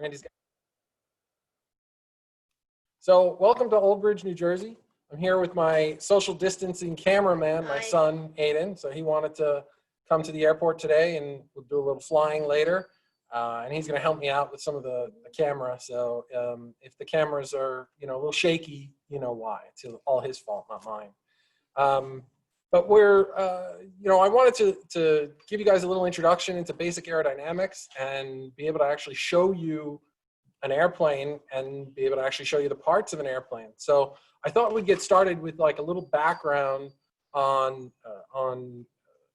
Randy's got. So welcome to Old Bridge, New Jersey. I'm here with my social distancing cameraman, my son, Aiden. So he wanted to come to the airport today, and we'll do a little flying later. And he's going to help me out with some of the camera. So if the cameras are, a little shaky, you know why. It's all his fault, not mine. But we're, I wanted to give you guys a little introduction into basic aerodynamics and be able to actually show you an airplane and be able to actually show you the parts of an airplane. So I thought we'd get started with like a little background on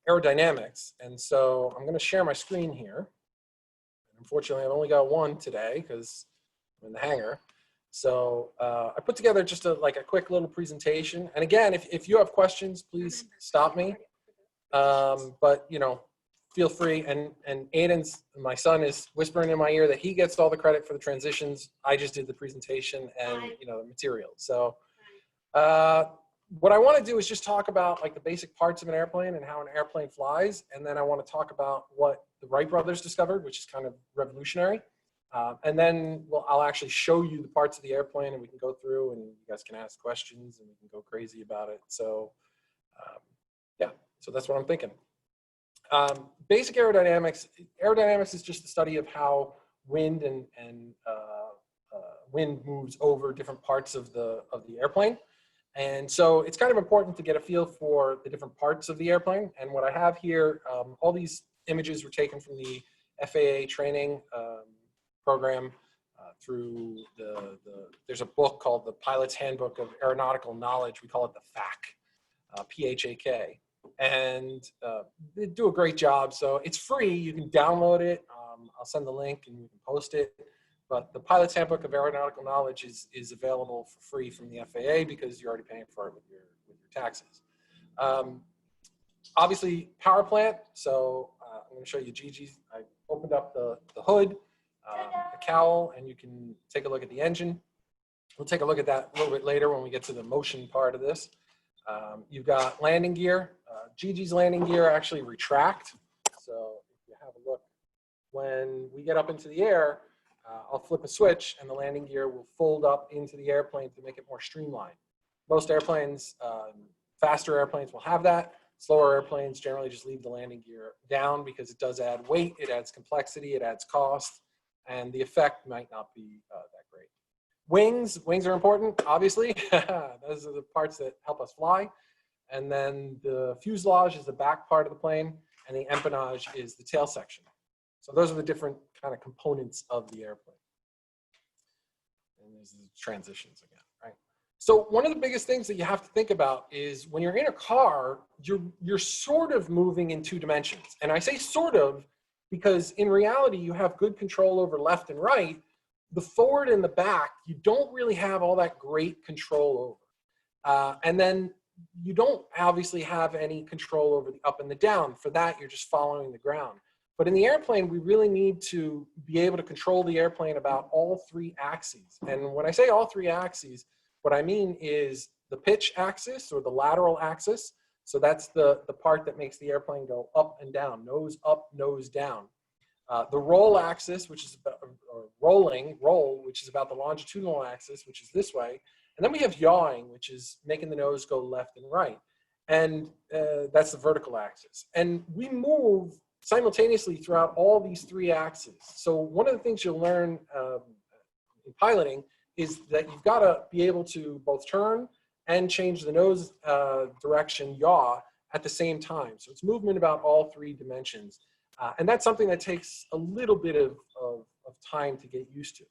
aerodynamics. And so I'm going to share my screen here. Unfortunately, I've only got one today because I'm in the hangar. So I put together just a quick little presentation. And again, if you have questions, please stop me. But, feel free. And Aiden's, my son, is whispering in my ear that he gets all the credit for the transitions. I just did the presentation and, the material. So what I want to do is just talk about the basic parts of an airplane and how an airplane flies. And then I want to talk about what the Wright Brothers discovered, which is kind of revolutionary. And then I'll actually show you the parts of the airplane, and we can go through, and you guys can ask questions, and we can go crazy about it. So, yeah, so that's what I'm thinking. Basic aerodynamics. Aerodynamics is just the study of how wind and wind moves over different parts of the airplane. And so it's kind of important to get a feel for the different parts of the airplane. And what I have here, all these images were taken from the FAA training program through there's a book called the Pilot's Handbook of Aeronautical Knowledge. We call it the FAK, P-H-A-K. And they do a great job. So it's free. You can download it. I'll send the link and you can post it. But the Pilot's Handbook of Aeronautical Knowledge is available for free from the FAA because you're already paying for it with your taxes. Obviously, power plant. So I'm going to show you Gigi's. I opened up the hood, the cowl, and you can take a look at the engine. We'll take a look at that a little bit later when we get to the motion part of this. You've got landing gear. Gigi's landing gear actually retract. So if you have a look, when we get up into the air, I'll flip a switch and the landing gear will fold up into the airplane to make it more streamlined. Most airplanes, faster airplanes will have that. Slower airplanes generally just leave the landing gear down because it does add weight, it adds complexity, it adds cost, and the effect might not be that great. Wings are important, obviously. Those are the parts that help us fly. And then the fuselage is the back part of the plane, and the empennage is the tail section. So those are the different kind of components of the airplane. And there's the transitions again, right? So one of the biggest things that you have to think about is when you're in a car, you're sort of moving in two dimensions. And I say sort of because in reality, you have good control over left and right. The forward and the back, you don't really have all that great control over. And then you don't obviously have any control over the up and the down. For that, you're just following the ground. But in the airplane, we really need to be able to control the airplane about all three axes. And when I say all three axes, what I mean is the pitch axis or the lateral axis. So that's the part that makes the airplane go up and down, nose up, nose down. The roll axis, which is about, or roll, which is about the longitudinal axis, which is this way. And then we have yawing, which is making the nose go left and right. And that's the vertical axis. And we move simultaneously throughout all these three axes. So one of the things you'll learn in piloting is that you've got to be able to both turn and change the nose direction, yaw, at the same time. So it's movement about all three dimensions. And that's something that takes a little bit of time to get used to.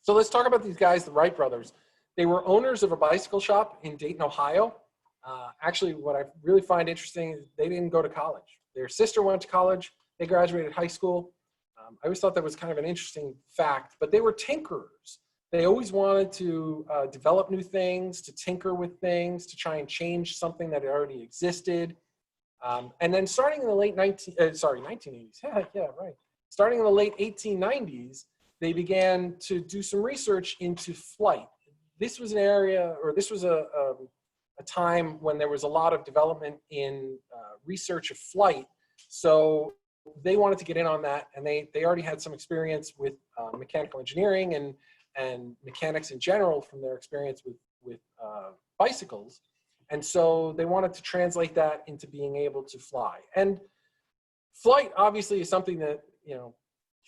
So let's talk about these guys, the Wright Brothers. They were owners of a bicycle shop in Dayton, Ohio. Actually, what I really find interesting is they didn't go to college. Their sister went to college. They graduated high school. I always thought that was kind of an interesting fact, but they were tinkerers. They always wanted to develop new things, to tinker with things, to try and change something that already existed. And then starting in the late 1980s, yeah, right. Starting in the late 1890s, they began to do some research into flight. This was an area, or this was a time when there was a lot of development in research of flight. So they wanted to get in on that, and they already had some experience with mechanical engineering and mechanics in general from their experience with bicycles. And so they wanted to translate that into being able to fly. And flight obviously is something that,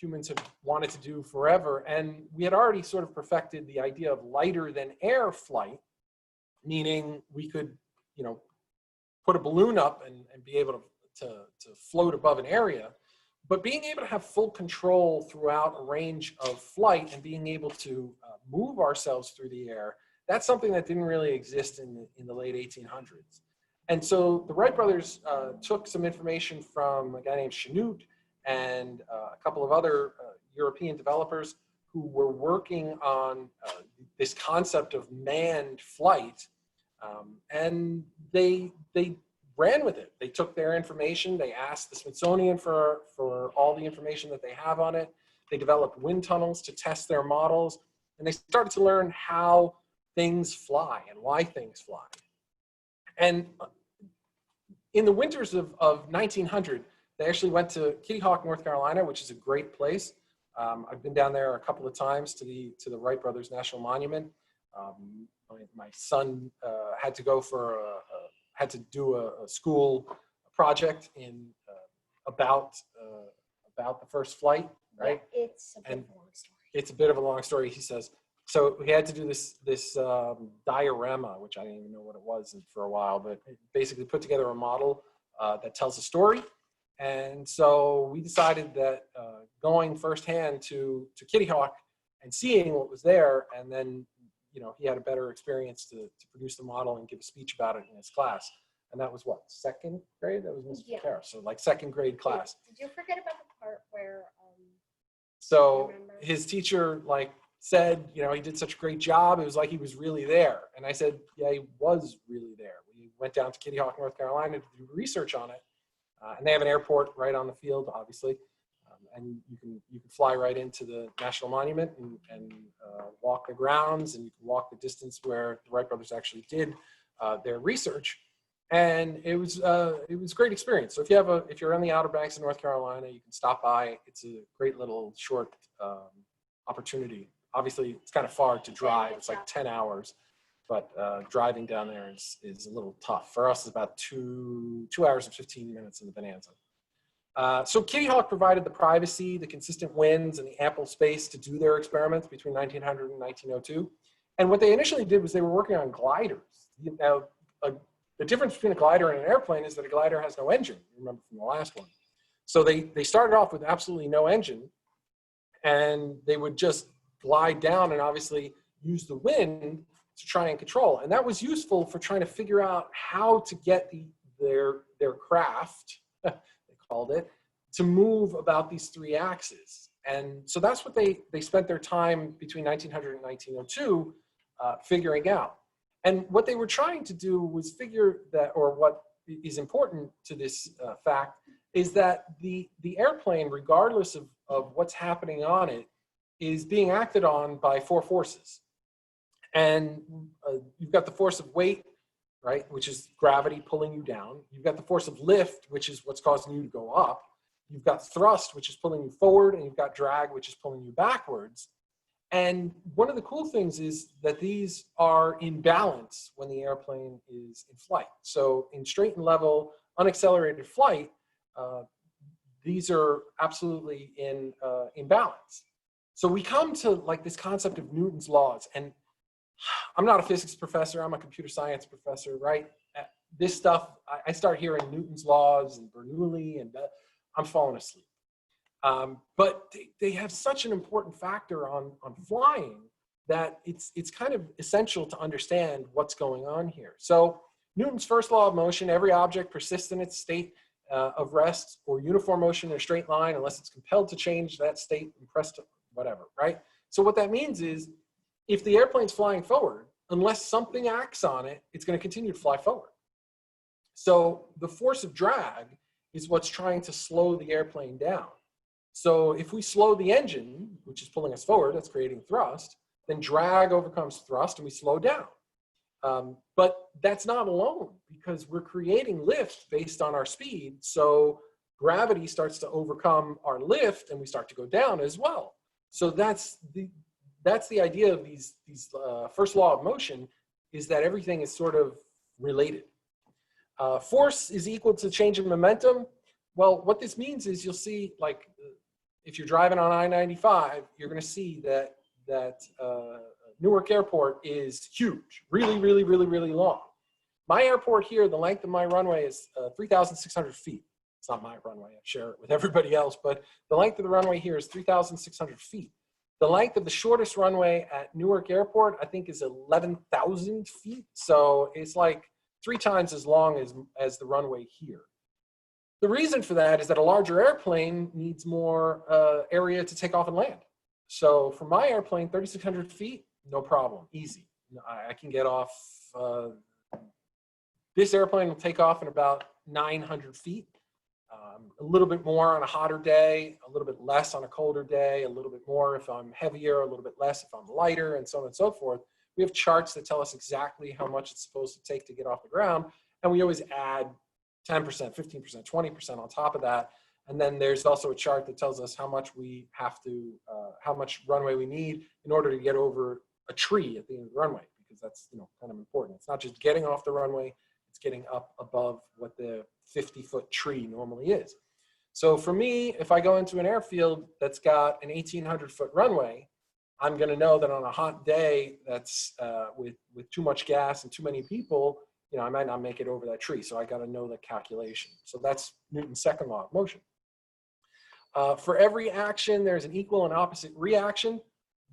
humans have wanted to do forever. And we had already sort of perfected the idea of lighter than air flight, meaning we could, put a balloon up and be able to float above an area. But being able to have full control throughout a range of flight and being able to move ourselves through the air, that's something that didn't really exist in the late 1800s. And so the Wright brothers took some information from a guy named Chanute and a couple of other European developers who were working on this concept of manned flight. And they ran with it. They took their information, they asked the Smithsonian for all the information that they have on it. They developed wind tunnels to test their models, and they started to learn how things fly and why things fly. And in the winters of 1900, they actually went to Kitty Hawk, North Carolina, which is a great place. I've been down there a couple of times to the Wright Brothers National Monument. My son had to go for had to do a school project in about the first flight, right? Yeah, it's a bit of a long story. It's a bit of a long story, he says. So we had to do this diorama, which I didn't even know what it was for a while, but it basically put together a model that tells a story. And so we decided that going firsthand to Kitty Hawk and seeing what was there, and then he had a better experience to produce the model and give a speech about it in his class. And that was what, second grade? That was Mr. Kara. So like second grade class. Did you forget about the part where? So his teacher said, he did such a great job. It was like he was really there. And I said, yeah, he was really there. We went down to Kitty Hawk, North Carolina to do research on it. And they have an airport right on the field, obviously. And you can fly right into the National Monument and walk the grounds, and you can walk the distance where the Wright brothers actually did their research. And it was a great experience. So if you're on the Outer Banks of North Carolina, you can stop by. It's a great little short opportunity. Obviously, it's kind of far to drive. It's like 10 hours, but driving down there is a little tough. For us, it's about 2 hours and 15 minutes in the Bonanza. So Kitty Hawk provided the privacy, the consistent winds, and the ample space to do their experiments between 1900 and 1902. And what they initially did was they were working on gliders. The difference between a glider and an airplane is that a glider has no engine, remember from the last one. So they started off with absolutely no engine, and they would just glide down and obviously use the wind to try and control. And that was useful for trying to figure out how to get their craft, they called it, to move about these 3 axes. And so that's what they spent their time between 1900 and 1902 figuring out. And what they were trying to do was figure that, or what is important to this fact, is that the airplane, regardless of what's happening on it, is being acted on by 4 forces. And you've got the force of weight, right, which is gravity pulling you down. You've got the force of lift, which is what's causing you to go up. You've got thrust, which is pulling you forward, and you've got drag, which is pulling you backwards. And one of the cool things is that these are in balance when the airplane is in flight. So in straight and level, unaccelerated flight, these are absolutely in balance. So we come to this concept of Newton's laws. And I'm not a physics professor, I'm a computer science professor, right? This stuff, I start hearing Newton's laws and Bernoulli, and I'm falling asleep. But they have such an important factor on flying that it's kind of essential to understand what's going on here. So Newton's first law of motion: every object persists in its state of rest or uniform motion in a straight line unless it's compelled to change that state and press to whatever, right? So what that means is if the airplane's flying forward, unless something acts on it, it's going to continue to fly forward. So the force of drag is what's trying to slow the airplane down. So if we slow the engine, which is pulling us forward, that's creating thrust, then drag overcomes thrust and we slow down. But that's not alone, because we're creating lift based on our speed. So gravity starts to overcome our lift and we start to go down as well. So that's the idea of these first law of motion, is that everything is sort of related. Force is equal to change in momentum. Well, what this means is you'll see, like, if you're driving on I-95, you're going to see that Newark Airport is huge, really, really, really, really long. My airport here, the length of my runway is 3,600 feet. It's not my runway, I share it with everybody else, but the length of the runway here is 3,600 feet. The length of the shortest runway at Newark Airport, I think, is 11,000 feet. So it's like 3 times as long as the runway here. The reason for that is that a larger airplane needs more area to take off and land. So for my airplane, 3,600 feet, no problem, easy. I can get off, this airplane will take off in about 900 feet. A little bit more on a hotter day, a little bit less on a colder day, a little bit more if I'm heavier, a little bit less if I'm lighter, and so on and so forth. We have charts that tell us exactly how much it's supposed to take to get off the ground, and we always add 10%, 15%, 20% on top of that. And then there's also a chart that tells us how much we have to, how much runway we need in order to get over a tree at the end of the runway, because that's, kind of important. It's not just getting off the runway, it's getting up above what the 50-foot tree normally is. So for me, if I go into an airfield that's got an 1,800-foot runway, I'm going to know that on a hot day that's with too much gas and too many people, I might not make it over that tree. So I got to know the calculation. So that's Newton's second law of motion. For every action, there's an equal and opposite reaction.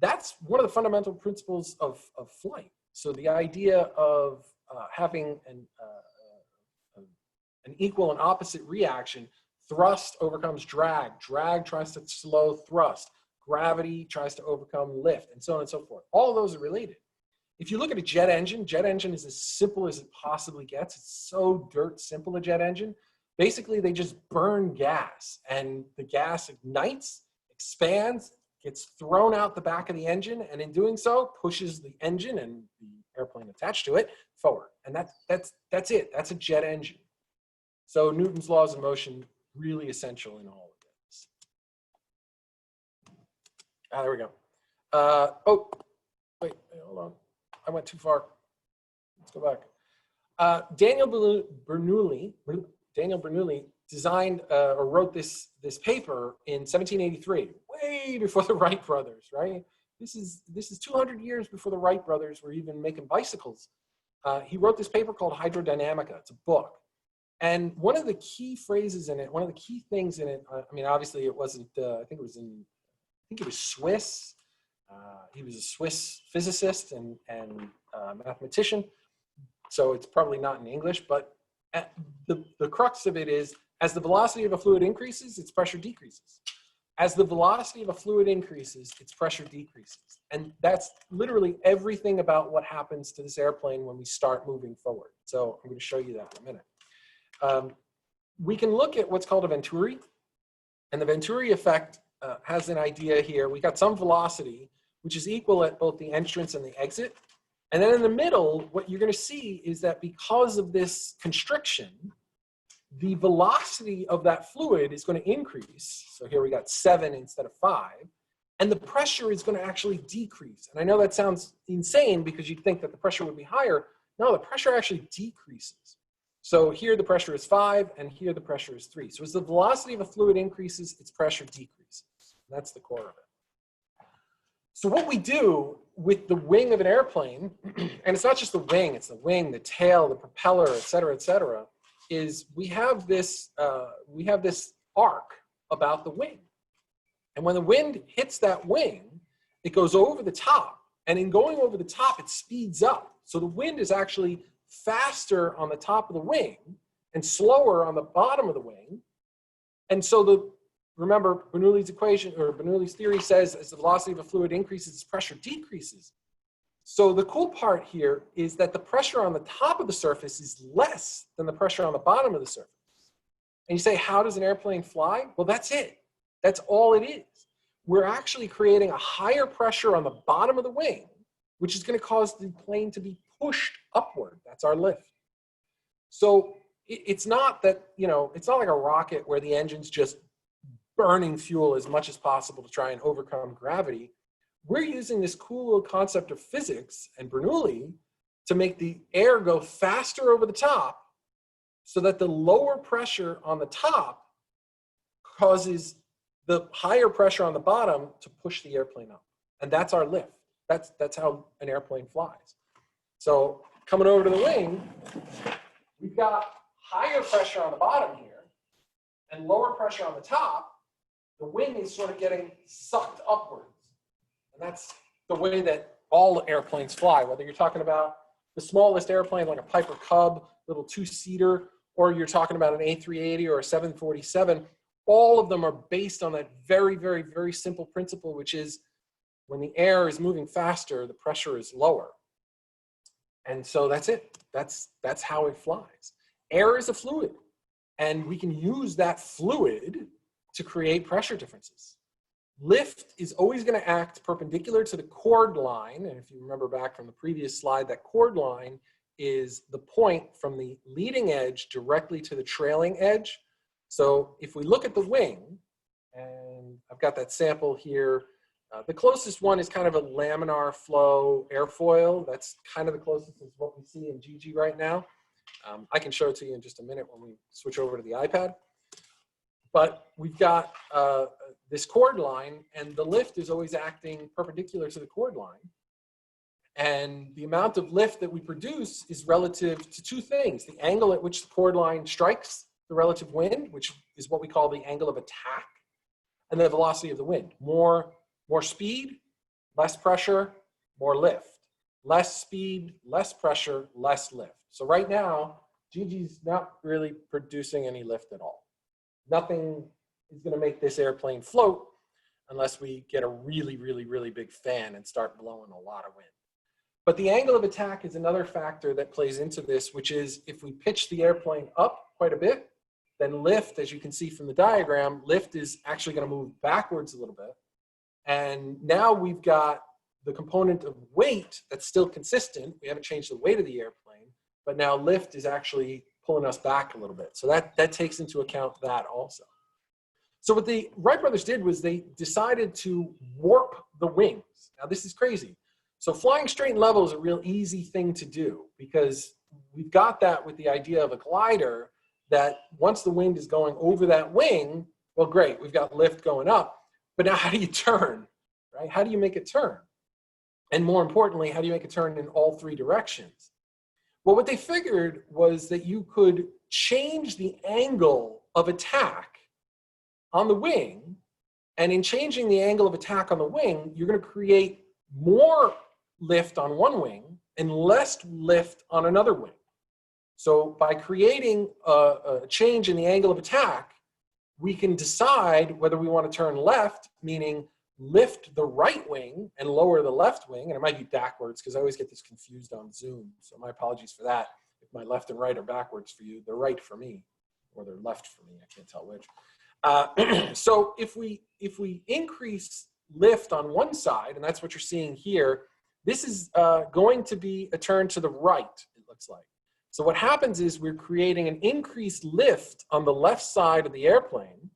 That's one of the fundamental principles of flight. So the idea of having an equal and opposite reaction, thrust overcomes drag, drag tries to slow thrust, gravity tries to overcome lift, and so on and so forth. All of those are related. If you look at a jet engine is as simple as it possibly gets. It's so dirt simple, a jet engine. Basically, they just burn gas, and the gas ignites, expands, gets thrown out the back of the engine, and in doing so, pushes the engine and the airplane attached to it forward. And that's it. That's a jet engine. So Newton's laws of motion, really essential in all of this. There we go. Oh, wait, hold on. I went too far. Let's go back. Daniel Bernoulli designed or wrote this paper in 1783, way before the Wright Brothers, right? This is 200 years before the Wright Brothers were even making bicycles. He wrote this paper called Aerodynamics. It's a book. And one of the key phrases in it, one of the key things in it, I mean, obviously it wasn't, I think it was Swiss. He was a Swiss physicist and mathematician. So it's probably not in English, but the crux of it is, as the velocity of a fluid increases, its pressure decreases. As the velocity of a fluid increases, its pressure decreases. And that's literally everything about what happens to this airplane when we start moving forward. So I'm going to show you that in a minute. We can look at what's called a Venturi, and the Venturi effect has an idea here. We got some velocity, which is equal at both the entrance and the exit. And then in the middle, what you're going to see is that because of this constriction, the velocity of that fluid is going to increase. So here we got 7 instead of 5. And the pressure is going to actually decrease. And I know that sounds insane because you'd think that the pressure would be higher. No, the pressure actually decreases. So here the pressure is 5, and here the pressure is 3. So as the velocity of a fluid increases, its pressure decreases. That's the core of it. So what we do with the wing of an airplane, and it's not just the wing, it's the wing, the tail, the propeller, et cetera, is we have this arc about the wing. And when the wind hits that wing, it goes over the top. And in going over the top, it speeds up. So the wind is actually faster on the top of the wing and slower on the bottom of the wing. And so remember Bernoulli's equation, or Bernoulli's theory says as the velocity of a fluid increases, its pressure decreases. So the cool part here is that the pressure on the top of the surface is less than the pressure on the bottom of the surface. And you say, how does an airplane fly? Well, that's it. That's all it is. We're actually creating a higher pressure on the bottom of the wing, which is going to cause the plane to be pushed upward. That's our lift. So it's not that, you know, it's not like a rocket where the engine's just burning fuel as much as possible to try and overcome gravity. We're using this cool little concept of physics and Bernoulli to make the air go faster over the top so that the lower pressure on the top causes the higher pressure on the bottom to push the airplane up. And that's our lift. That's how an airplane flies. So coming over to the wing, we've got higher pressure on the bottom here and lower pressure on the top. The wing is sort of getting sucked upwards. And that's the way that all airplanes fly, whether you're talking about the smallest airplane like a Piper Cub, little two-seater, or you're talking about an A380 or a 747, all of them are based on that very, very, very simple principle, which is when the air is moving faster, the pressure is lower. And so that's it. That's how it flies. Air is a fluid, and we can use that fluid to create pressure differences. Lift is always going to act perpendicular to the chord line. And if you remember back from the previous slide, that chord line is the point from the leading edge directly to the trailing edge. So if we look at the wing, and I've got that sample here, the closest one is kind of a laminar flow airfoil. That's kind of the closest is what we see in Gigi right now. I can show it to you in just a minute when we switch over to the iPad. But we've got this chord line, and the lift is always acting perpendicular to the chord line. And the amount of lift that we produce is relative to two things: the angle at which the chord line strikes the relative wind, which is what we call the angle of attack, and the velocity of the wind. More speed, less pressure, more lift. Less speed, less pressure, less lift. So right now, Gigi's not really producing any lift at all. Nothing is going to make this airplane float unless we get a really, really, really big fan and start blowing a lot of wind. But the angle of attack is another factor that plays into this, which is if we pitch the airplane up quite a bit, then lift, as you can see from the diagram, lift is actually going to move backwards a little bit. And now we've got the component of weight that's still consistent. We haven't changed the weight of the airplane, but now lift is actually pulling us back a little bit. So that takes into account that also. So what the Wright brothers did was they decided to warp the wings. Now this is crazy. So flying straight and level is a real easy thing to do because we've got that with the idea of a glider, that once the wind is going over that wing, well, great, we've got lift going up. But now how do you turn, right? How do you make it turn? And more importantly, how do you make it turn in all three directions? Well, what they figured was that you could change the angle of attack on the wing. And in changing the angle of attack on the wing, you're going to create more lift on one wing and less lift on another wing. So by creating a change in the angle of attack, we can decide whether we want to turn left, meaning lift the right wing and lower the left wing. And it might be backwards because I always get this confused on Zoom. So my apologies for that. If my left and right are backwards for you, they're right for me, or they're left for me. I can't tell which. So if we increase lift on one side, and that's what you're seeing here, this is going to be a turn to the right, it looks like. So what happens is we're creating an increased lift on the left side of the airplane,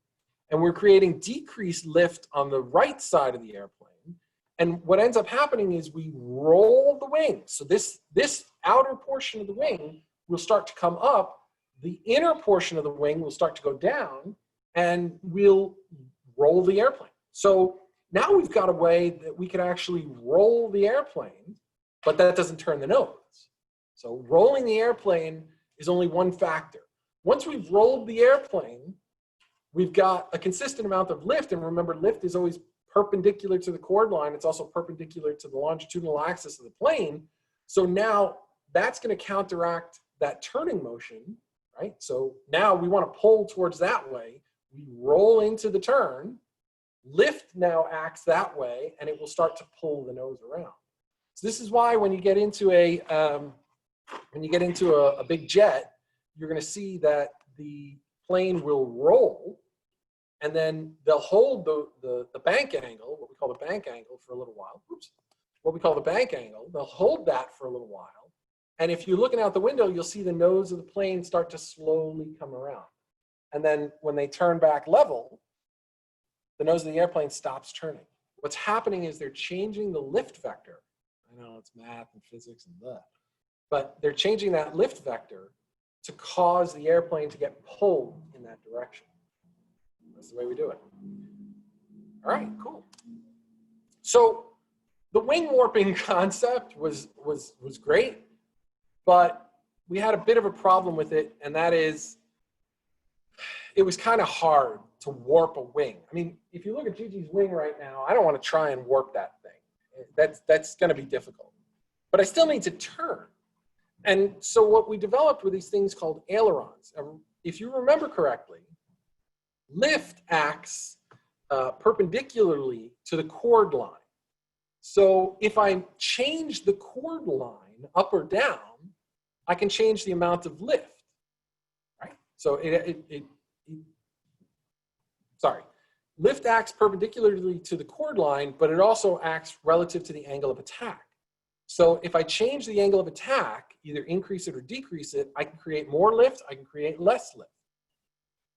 and we're creating decreased lift on the right side of the airplane. And what ends up happening is we roll the wing. So this outer portion of the wing will start to come up, the inner portion of the wing will start to go down, and we'll roll the airplane. So now we've got a way that we can actually roll the airplane, but that doesn't turn the nose. So rolling the airplane is only one factor. Once we've rolled the airplane, we've got a consistent amount of lift. And remember, lift is always perpendicular to the chord line. It's also perpendicular to the longitudinal axis of the plane. So now that's going to counteract that turning motion, right? So now we want to pull towards that way. We roll into the turn. Lift now acts that way, and it will start to pull the nose around. So this is why when you get into a big jet, you're going to see that the plane will roll, and then they'll hold the bank angle, what we call the bank angle, for a little while. Oops. What we call the bank angle, they'll hold that for a little while, And if you're looking out the window, you'll see the nose of the plane start to slowly come around. And then when they turn back level, the nose of the airplane stops turning. What's happening is they're changing the lift vector. I know it's math and physics and that, but they're changing that lift vector to cause the airplane to get pulled in that direction. That's the way we do it. All right, cool. So the wing warping concept was great, but we had a bit of a problem with it, and that is it was kind of hard to warp a wing. I mean, if you look at Gigi's wing right now, I don't want to try and warp that thing. That's going to be difficult. But I still need to turn. And so what we developed were these things called ailerons. If you remember correctly, lift acts perpendicularly to the chord line. So if I change the chord line up or down, I can change the amount of lift, right? So lift acts perpendicularly to the chord line, but it also acts relative to the angle of attack. So if I change the angle of attack, either increase it or decrease it, I can create more lift, I can create less lift.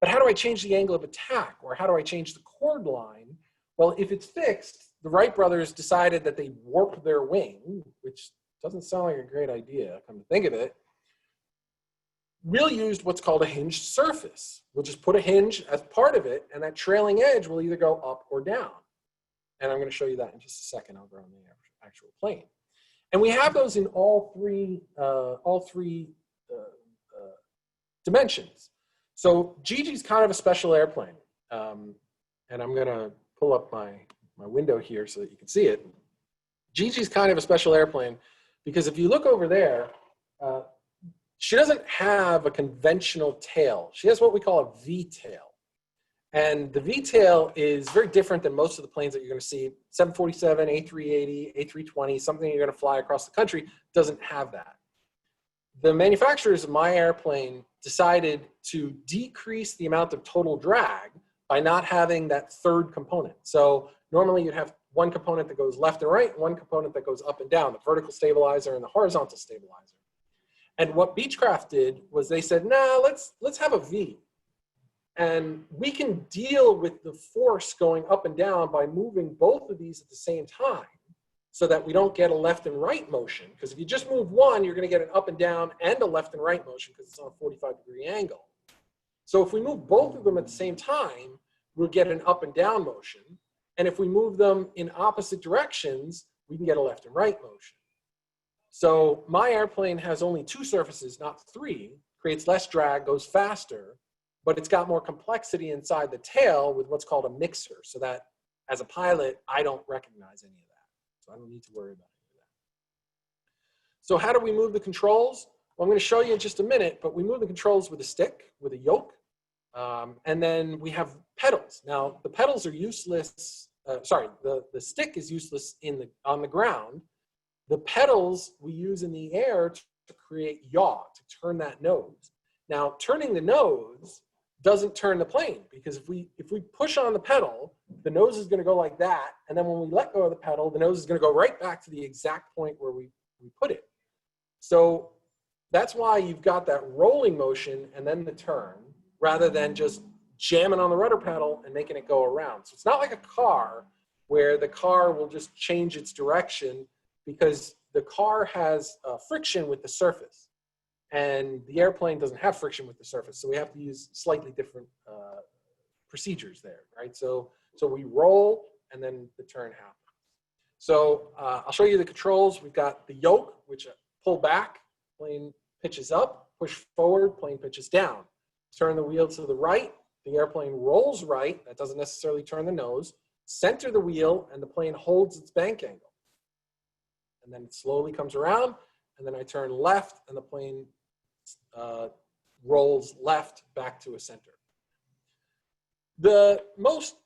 But how do I change the angle of attack, or how do I change the chord line? Well, if it's fixed, the Wright brothers decided that they warp their wing, which doesn't sound like a great idea, come to think of it. We'll use what's called a hinged surface. We'll just put a hinge as part of it, and that trailing edge will either go up or down. And I'm going to show you that in just a second over on the actual plane. And we have those in all three dimensions. So Gigi's kind of a special airplane. And I'm going to pull up my window here so that you can see it. Gigi's kind of a special airplane because if you look over there, she doesn't have a conventional tail. She has what we call a V-tail. And the V-tail is very different than most of the planes that you're going to see. 747, A380, A320, something you're going to fly across the country, doesn't have that. The manufacturers of my airplane decided to decrease the amount of total drag by not having that third component. So normally you'd have one component that goes left and right, one component that goes up and down, the vertical stabilizer and the horizontal stabilizer. And what Beechcraft did was they said, nah, let's have a V. And we can deal with the force going up and down by moving both of these at the same time so that we don't get a left and right motion. Because if you just move one, you're going to get an up and down and a left and right motion because it's on a 45-degree angle. So if we move both of them at the same time, we'll get an up and down motion. And if we move them in opposite directions, we can get a left and right motion. So my airplane has only two surfaces, not three, creates less drag, goes faster, but it's got more complexity inside the tail with what's called a mixer, so that as a pilot, I don't recognize any of that. So I don't need to worry about any of that. So how do we move the controls? Well, I'm going to show you in just a minute, but we move the controls with a stick, with a yoke, and then we have pedals. Now, the pedals are useless. The stick is useless on the ground. The pedals we use in the air to create yaw, to turn that nose. Now, turning the nose doesn't turn the plane, because if we push on the pedal, the nose is going to go like that, and then when we let go of the pedal, the nose is going to go right back to the exact point where we put it. So that's why you've got that rolling motion and then the turn, rather than just jamming on the rudder pedal and making it go around. So it's not like a car where the car will just change its direction, because the car has friction with the surface, and the airplane doesn't have friction with the surface. So we have to use slightly different procedures there, right? So we roll and then the turn happens. So I'll show you the controls. We've got the yoke, which pull back, plane pitches up, push forward, plane pitches down. Turn the wheel to the right, the airplane rolls right, that doesn't necessarily turn the nose, center the wheel, and the plane holds its bank angle. And then it slowly comes around, and then I turn left, and the plane rolls left back to a center. Most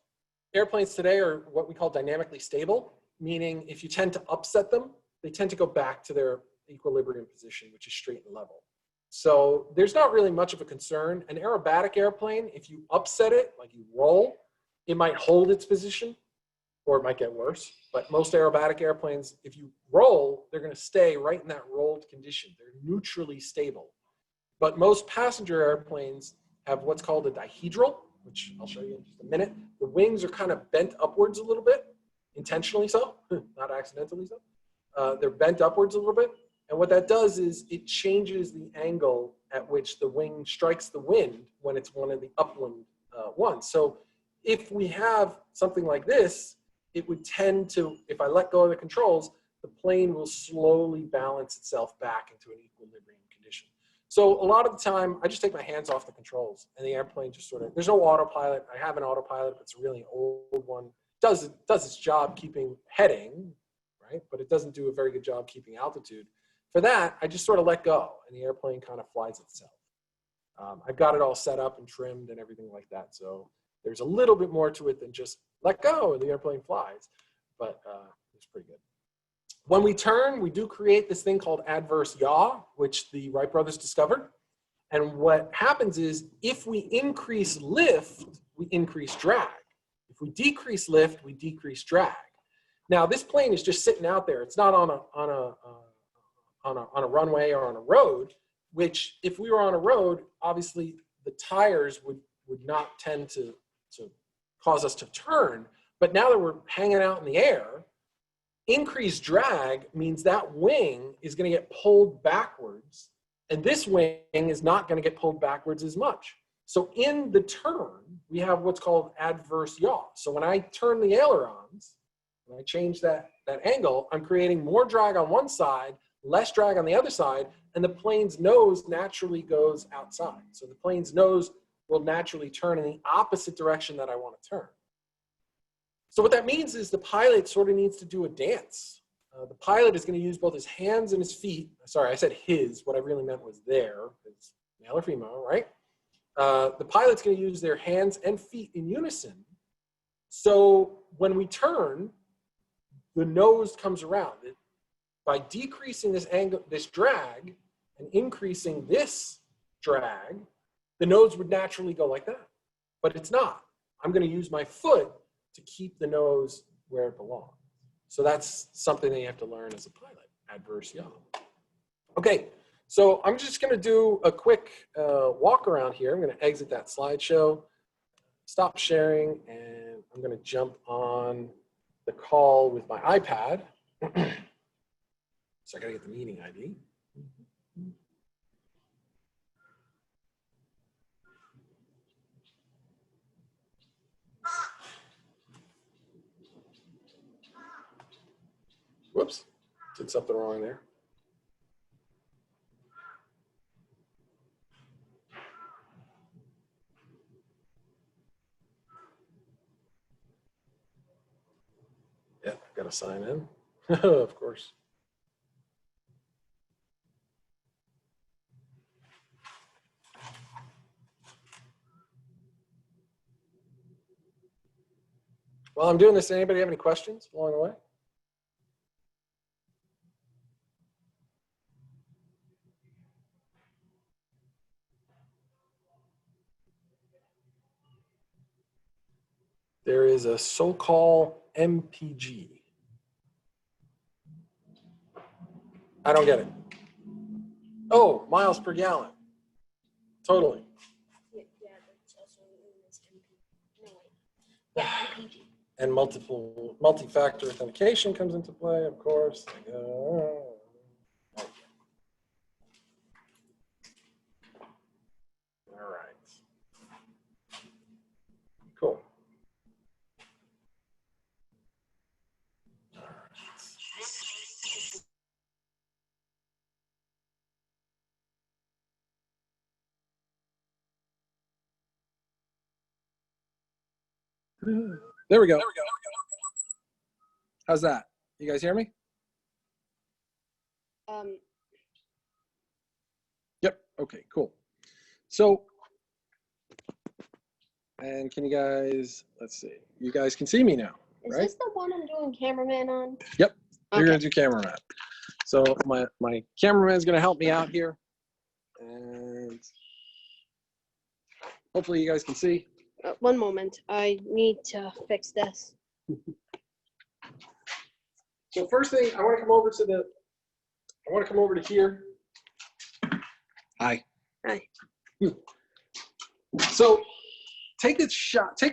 airplanes today are what we call dynamically stable, meaning if you tend to upset them, they tend to go back to their equilibrium position, which is straight and level. So there's not really much of a concern. An aerobatic airplane, if you upset it, like you roll, it might hold its position, or it might get worse. But most aerobatic airplanes, if you roll, they're going to stay right in that rolled condition. They're neutrally stable. But most passenger airplanes have what's called a dihedral, which I'll show you in just a minute. The wings are kind of bent upwards a little bit, intentionally so, not accidentally so. They're bent upwards a little bit. And what that does is it changes the angle at which the wing strikes the wind when it's one of the upwind ones. So if we have something like this, it would tend to, if I let go of the controls, the plane will slowly balance itself back into an equilibrium condition. So a lot of the time, I just take my hands off the controls and the airplane just sort of, there's no autopilot. I have an autopilot, but it's a really old one. Does its job keeping heading, right? But it doesn't do a very good job keeping altitude. For that, I just sort of let go and the airplane kind of flies itself. I've got it all set up and trimmed and everything like that. So there's a little bit more to it than just let go and the airplane flies, but it's pretty good. When we turn, we do create this thing called adverse yaw, which the Wright brothers discovered. And what happens is if we increase lift, we increase drag. If we decrease lift, we decrease drag. Now this plane is just sitting out there. It's not on a runway or on a road, which if we were on a road, obviously the tires would not tend to cause us to turn. But now that we're hanging out in the air, increased drag means that wing is going to get pulled backwards, and this wing is not going to get pulled backwards as much. So in the turn, we have what's called adverse yaw. So when I turn the ailerons, when I change that angle, I'm creating more drag on one side, less drag on the other side, and the plane's nose naturally goes outside. So the plane's nose will naturally turn in the opposite direction that I want to turn. So what that means is the pilot sort of needs to do a dance. The pilot is going to use both his hands and his feet. Sorry, I said his. What I really meant was their. It's male or female, right? The pilot's going to use their hands and feet in unison. So when we turn, the nose comes around. By decreasing this angle, this drag, and increasing this drag, the nose would naturally go like that. But it's not. I'm going to use my foot to keep the nose where it belongs. So that's something that you have to learn as a pilot, adverse yaw. Okay, so I'm just going to do a quick walk around here. I'm going to exit that slideshow, stop sharing, and I'm going to jump on the call with my iPad. So I got to get the meeting ID. Whoops, did something wrong there. Yeah, got to sign in, of course. While I'm doing this, anybody have any questions along the way? There is a so-called MPG. I don't get it. Oh, miles per gallon. Totally. Yeah, that's also known as MP. No, wait. Yeah, MPG. And multi-factor authentication comes into play, of course. All right. Cool. All right. There we go. How's that? You guys hear me? Yep. Okay, cool. So, and can you guys, let's see, you guys can see me now, Is right? this the one I'm doing cameraman on? Yep. You're Okay. going to do cameraman. So my cameraman's going to help me out here. And hopefully you guys can see. One moment. I need to fix this. So first thing, I want to come over to here. Hi. Hi. So take a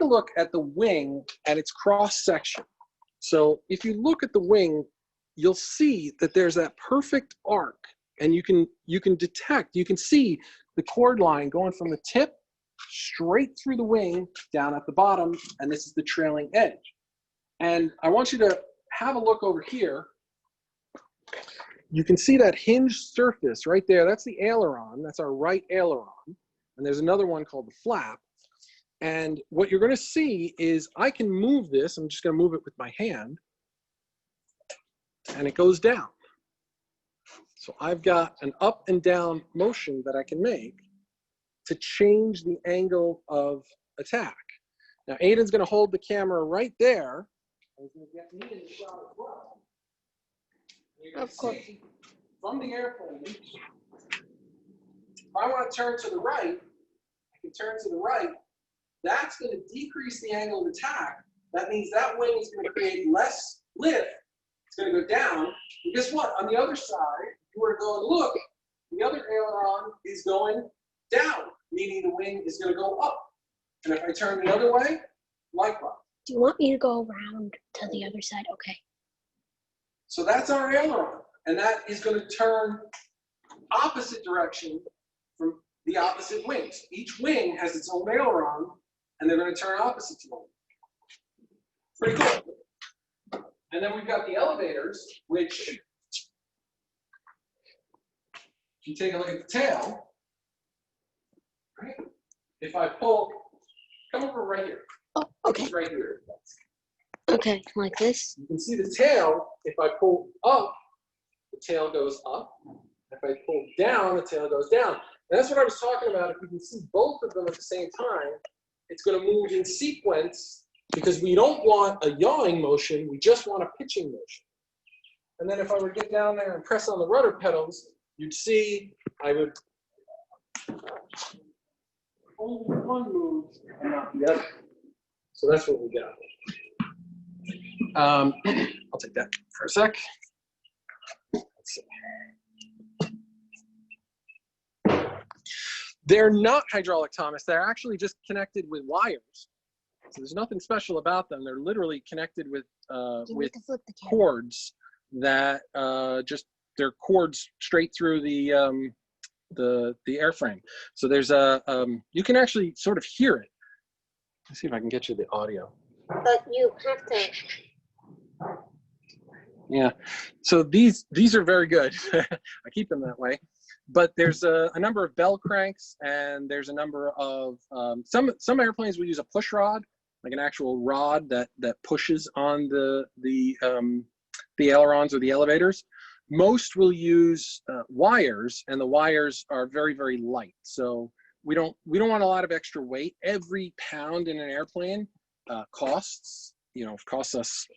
look at the wing and its cross section. So if you look at the wing, you'll see that there's that perfect arc, and you can see the chord line going from the tip straight through the wing down at the bottom, and this is the trailing edge. And I want you to have a look over here. You can see that hinged surface right there. That's the aileron. That's our right aileron. And there's another one called the flap. And what you're going to see is I can move this. I'm just going to move it with my hand. And it goes down. So I've got an up and down motion that I can make to change the angle of attack. Now, Aiden's going to hold the camera right there. He's going to get me in the shot as well. Of course. From the airplane, if I want to turn to the right, I can turn to the right. That's going to decrease the angle of attack. That means that wing is going to create less lift. It's going to go down. And guess what? On the other side, if you were to go and look, the other aileron is going down, meaning the wing is going to go up. And if I turn the other way, likewise. Do you want me to go around to the other side? Okay. So that's our aileron. And that is going to turn opposite direction from the opposite wings. Each wing has its own aileron, and they're going to turn opposite to one. Pretty cool. And then we've got the elevators, which, if you take a look at the tail, right? If I pull, come over right here. Oh, okay. Right here. Okay, like this. You can see the tail. If I pull up, the tail goes up. If I pull down, the tail goes down. And that's what I was talking about. If we can see both of them at the same time, it's going to move in sequence because we don't want a yawing motion. We just want a pitching motion. And then if I were to get down there and press on the rudder pedals, you'd see I would only one move and not the other. So that's what we got. I'll take that for a sec. Let's see. They're not hydraulic, Thomas. They're actually just connected with wires. So there's nothing special about them. They're literally connected with cords that they're cords straight through the airframe. So there's you can actually sort of hear it. Let's see if I can get you the audio. But you have to. Yeah, so these are very good. I keep them that way. But there's a number of bell cranks, and there's a number of some airplanes will use a push rod, like an actual rod that pushes on the ailerons or the elevators. Most will use wires, and the wires are very, very light. So we don't want a lot of extra weight. Every pound in an airplane costs us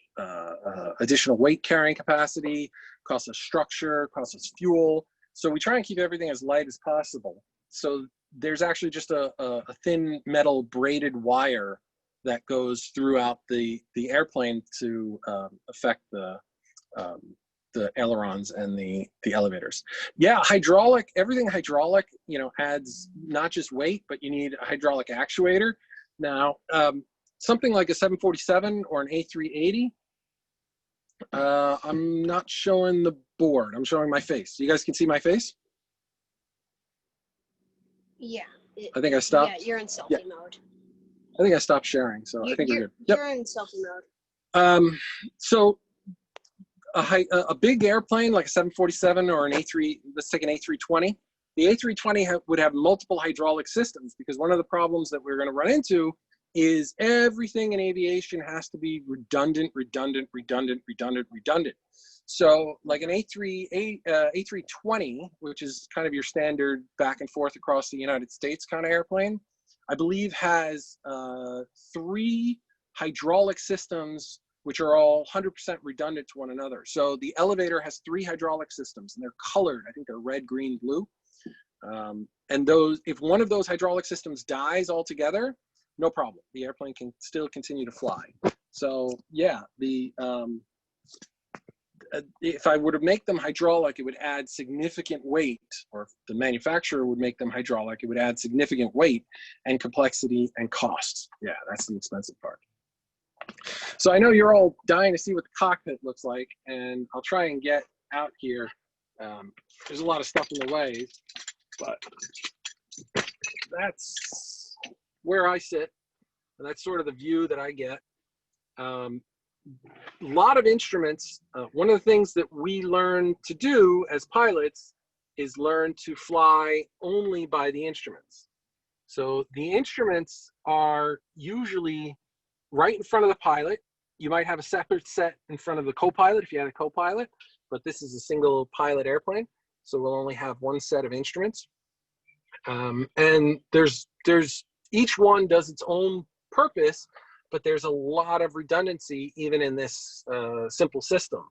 additional weight carrying capacity, costs us structure, costs us fuel. So we try and keep everything as light as possible. So there's actually just a thin metal braided wire that goes throughout the airplane to affect the ailerons and the elevators. Yeah, hydraulic, everything hydraulic, adds not just weight, but you need a hydraulic actuator. Now, something like a 747 or an A380, I'm not showing the board. I'm showing my face. You guys can see my face? Yeah. I think I stopped. Yeah, you're in selfie mode. I think I stopped sharing, so I think we're good. Yep. You're in selfie mode. So a big airplane like a 747 or an A3, let's take an A320. The A320 would have multiple hydraulic systems because one of the problems that we're going to run into is everything in aviation has to be redundant. So like an A320, which is kind of your standard back and forth across the United States kind of airplane, I believe has 3 hydraulic systems which are all 100% redundant to one another. So the elevator has 3 hydraulic systems, and they're colored. I think they're red, green, blue. And if one of those hydraulic systems dies altogether, no problem. The airplane can still continue to fly. So yeah, if I were to make them hydraulic, it would add significant weight, or if the manufacturer would make them hydraulic, it would add significant weight and complexity and costs. Yeah, that's the expensive part. So I know you're all dying to see what the cockpit looks like, and I'll try and get out here. There's a lot of stuff in the way, but that's where I sit, and that's sort of the view that I get. A lot of instruments. One of the things that we learn to do as pilots is learn to fly only by the instruments. So the instruments are usually right in front of the pilot. You might have a separate set in front of the co-pilot if you had a co-pilot, but this is a single pilot airplane, so we'll only have one set of instruments. And there's each one does its own purpose, but there's a lot of redundancy even in this simple system.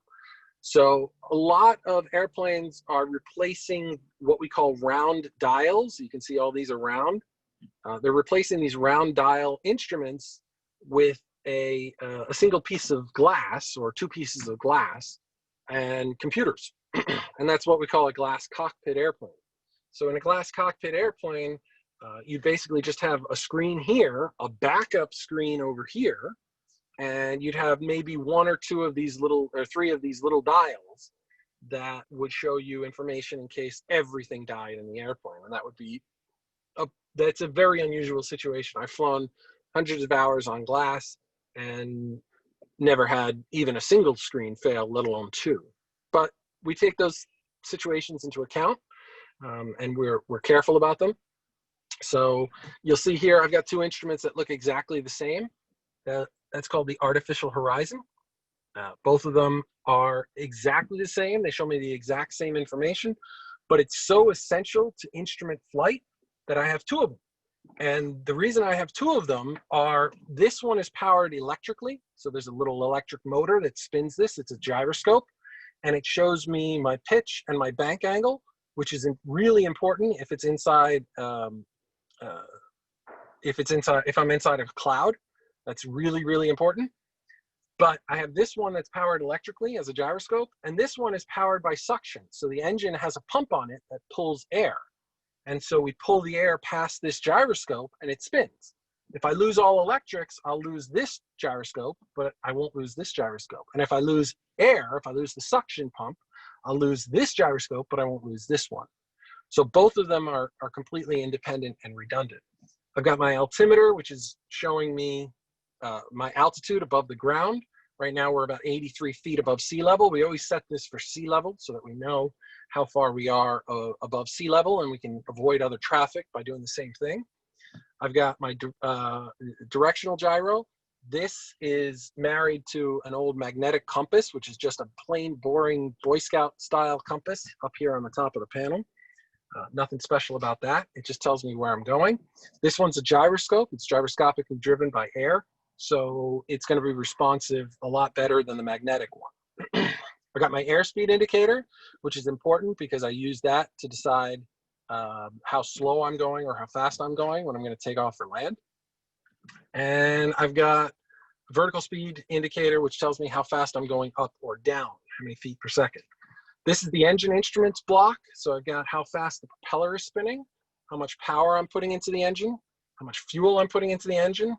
So a lot of airplanes are replacing what we call round dials. You can see all these are round. They're replacing these round dial instruments with a single piece of glass or two pieces of glass and computers. And that's what we call a glass cockpit airplane. So in a glass cockpit airplane, you basically just have a screen here, a backup screen over here, and you'd have maybe one or two of these little, or three of these little dials that would show you information in case everything died in the airplane. And that would be, that's a very unusual situation. I've flown hundreds of hours on glass and never had even a single screen fail, let alone two. But we take those situations into account, and we're careful about them. So you'll see here, I've got two instruments that look exactly the same. That's called the artificial horizon. Both of them are exactly the same. They show me the exact same information, but it's so essential to instrument flight that I have two of them. And the reason I have two of them are, this one is powered electrically. So there's a little electric motor that spins this. It's a gyroscope, and it shows me my pitch and my bank angle, which is really important if it's inside, if I'm inside of a cloud. That's really, really important. But I have this one that's powered electrically as a gyroscope, and this one is powered by suction. So the engine has a pump on it that pulls air. And so we pull the air past this gyroscope and it spins. If I lose all electrics, I'll lose this gyroscope, but I won't lose this gyroscope. And if I lose air, if I lose the suction pump, I'll lose this gyroscope, but I won't lose this one. So both of them are completely independent and redundant. I've got my altimeter, which is showing me my altitude above the ground. Right now we're about 83 feet above sea level. We always set this for sea level so that we know how far we are above sea level, and we can avoid other traffic by doing the same thing. I've got my directional gyro. This is married to an old magnetic compass, which is just a plain, boring Boy Scout style compass up here on the top of the panel. Nothing special about that. It just tells me where I'm going. This one's a gyroscope. It's gyroscopically driven by air, so it's going to be responsive a lot better than the magnetic one. I got my airspeed indicator, which is important because I use that to decide how slow I'm going or how fast I'm going when I'm going to take off or land. And I've got a vertical speed indicator, which tells me how fast I'm going up or down, how many feet per second. This is the engine instruments block. So I've got how fast the propeller is spinning, how much power I'm putting into the engine, how much fuel I'm putting into the engine,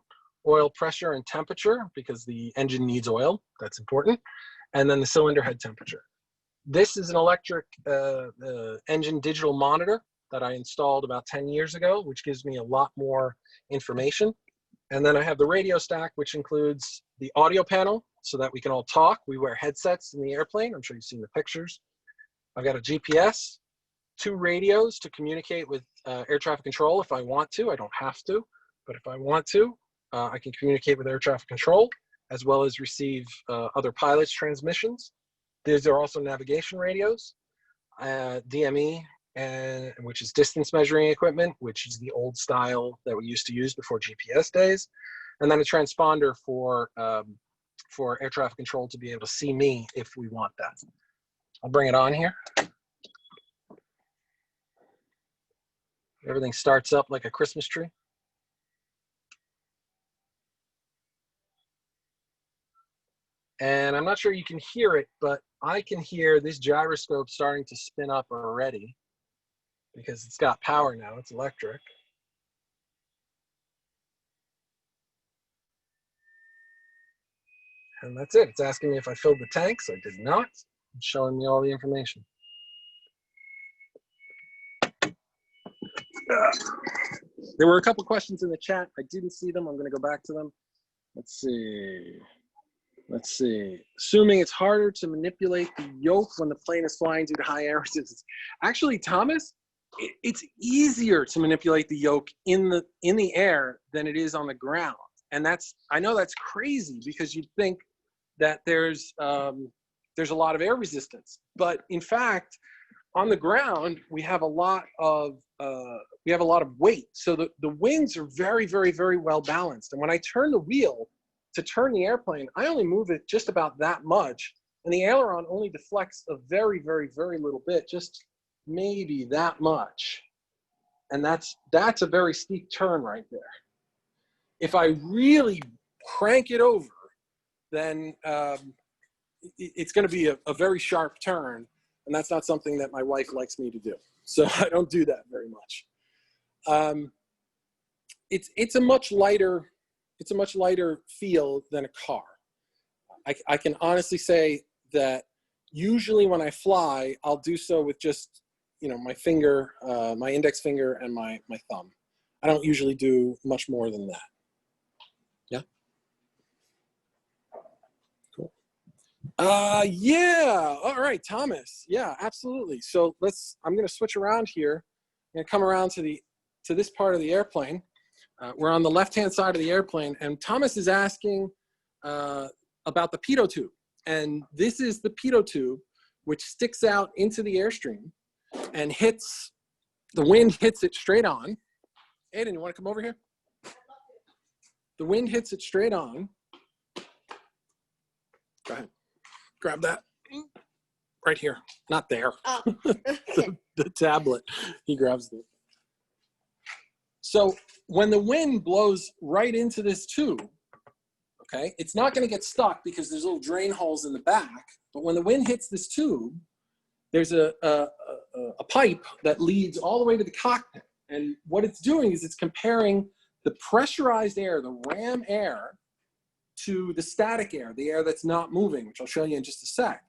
oil pressure and temperature, because the engine needs oil, that's important, and then the cylinder head temperature. This is an electric engine digital monitor that I installed about 10 years ago, which gives me a lot more information. And then I have the radio stack, which includes the audio panel so that we can all talk. We wear headsets in the airplane. I'm sure you've seen the pictures. I've got a GPS, two radios to communicate with air traffic control if I want to. I don't have to, but if I want to, I can communicate with air traffic control as well as receive other pilots' transmissions. These are also navigation radios, DME, which is distance measuring equipment, which is the old style that we used to use before GPS days, and then a transponder for air traffic control to be able to see me if we want that. I'll bring it on here. Everything starts up like a Christmas tree. And I'm not sure you can hear it, but I can hear this gyroscope starting to spin up already because it's got power now, it's electric. And that's it. It's asking me if I filled the tanks. I did not. It's showing me all the information. There were a couple questions in the chat. I didn't see them. I'm going to go back to them. Let's see. Let's see. Assuming it's harder to manipulate the yoke when the plane is flying due to high air resistance. Actually, Thomas, it's easier to manipulate the yoke in the air than it is on the ground. And I know that's crazy because you'd think that there's a lot of air resistance, but in fact, on the ground we have a lot of weight. So the wings are very, very, very well balanced. And when I turn the wheel to turn the airplane, I only move it just about that much, and the aileron only deflects a very, very, very little bit, just maybe that much. And that's a very steep turn right there. If I really crank it over, then it's going to be a very sharp turn, and that's not something that my wife likes me to do. So I don't do that very much. It's a much lighter feel than a car. I can honestly say that usually when I fly, I'll do so with just my finger, my index finger, and my thumb. I don't usually do much more than that. Yeah. Cool. Yeah. All right, Thomas. Yeah, absolutely. So I'm going to switch around here. I'm going to come around to this part of the airplane. We're on the left-hand side of the airplane, and Thomas is asking about the Pitot Tube. And this is the Pitot Tube, which sticks out into the airstream and the wind hits it straight on. Aiden, you want to come over here? The wind hits it straight on. Go ahead. Grab that. Right here. Not there. Oh. the tablet. He grabs it. So when the wind blows right into this tube, okay, it's not going to get stuck because there's little drain holes in the back. But when the wind hits this tube, there's a pipe that leads all the way to the cockpit. And what it's doing is it's comparing the pressurized air, the ram air, to the static air, the air that's not moving, which I'll show you in just a sec.